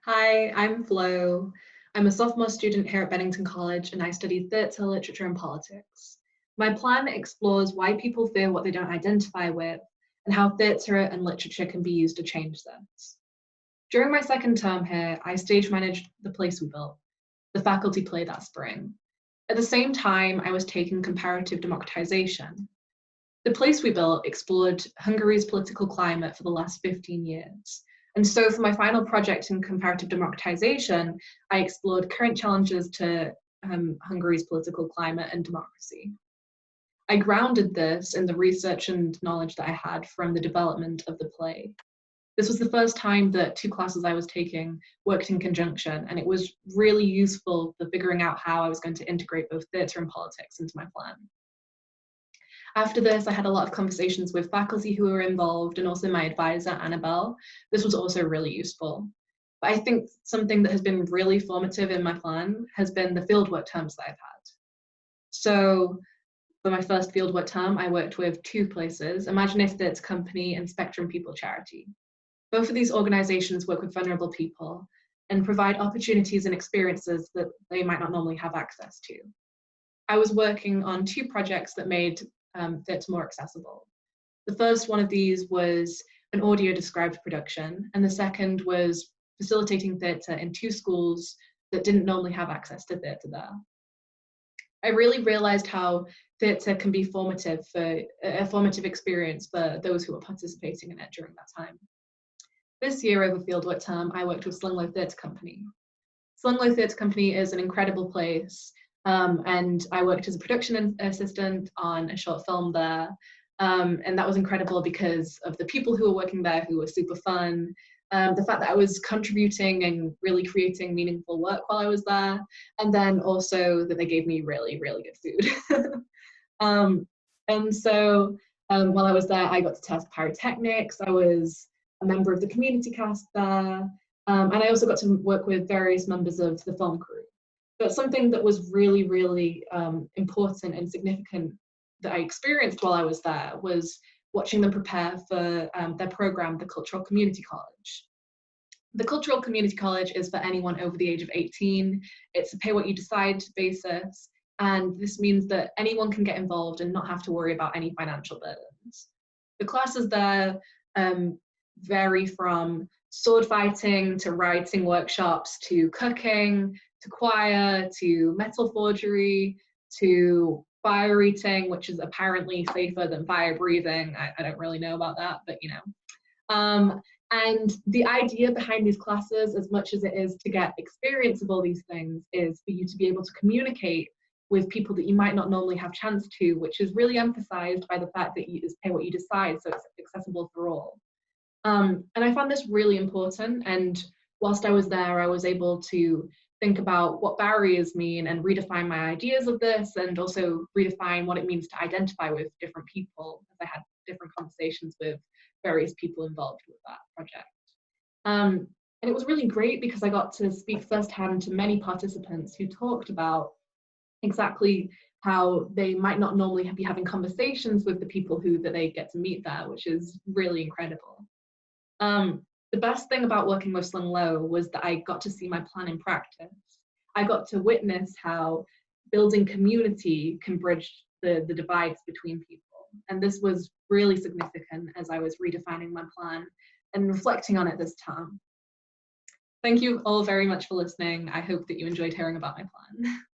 Hi, I'm Flo. I'm a sophomore student here at Bennington College and I study theatre, literature, and politics. My plan explores why people fear what they don't identify with and how theatre and literature can be used to change this. During my second term here, I stage managed The Place We Built, the faculty play that spring. At the same time, I was taking comparative democratization. The Place We Built explored Hungary's political climate for the last 15 years. And so for my final project in comparative democratization, I explored current challenges to Hungary's political climate and democracy. I grounded this in the research and knowledge that I had from the development of the play. This was the first time that two classes I was taking worked in conjunction, and it was really useful for figuring out how I was going to integrate both theatre and politics into my plan. After this, I had a lot of conversations with faculty who were involved and also my advisor, Annabelle. This was also really useful. But I think something that has been really formative in my plan has been the fieldwork terms that I've had. So for my first fieldwork term, I worked with two places, Imaginative Theatre Company and Spectrum People Charity. Both of these organizations work with vulnerable people and provide opportunities and experiences that they might not normally have access to. I was working on two projects that made theatre more accessible. The first one of these was an audio described production, and the second was facilitating theatre in two schools that didn't normally have access to theatre there. I really realized how theatre can be formative for a formative experience for those who are participating in it during that time. This year over fieldwork term, I worked with Slunglow Theatre Company. Slunglow Theatre Company is an incredible place, and I worked as a production assistant on a short film there. And that was incredible because of the people who were working there who were super fun, the fact that I was contributing and really creating meaningful work while I was there, and then also that they gave me really, really good food. um, and so while I was there, I got to test pyrotechnics. I was a member of the community cast there, and I also got to work with various members of the film crew. But something that was really, really important and significant that I experienced while I was there was watching them prepare for their program, the Cultural Community College. The Cultural Community College is for anyone over the age of 18. It's a pay what you decide basis, and this means that anyone can get involved and not have to worry about any financial burdens. The classes there vary from sword fighting to writing workshops to cooking to choir to metal forgery to fire eating, which is apparently safer than fire breathing. I don't really know about that, but you know. And the idea behind these classes, as much as it is to get experience of all these things, is for you to be able to communicate with people that you might not normally have chance to, which is really emphasized by the fact that you pay what you decide, so it's accessible for all. And I found this really important. And whilst I was there, I was able to think about what barriers mean and redefine my ideas of this, and also redefine what it means to identify with different people, as I had different conversations with various people involved with that project. And it was really great because I got to speak firsthand to many participants who talked about exactly how they might not normally be having conversations with the people who that they get to meet there, which is really incredible. The best thing about working with Slung Low was that I got to see my plan in practice. I got to witness how building community can bridge the divides between people. And this was really significant as I was redefining my plan and reflecting on it this time. Thank you all very much for listening. I hope that you enjoyed hearing about my plan.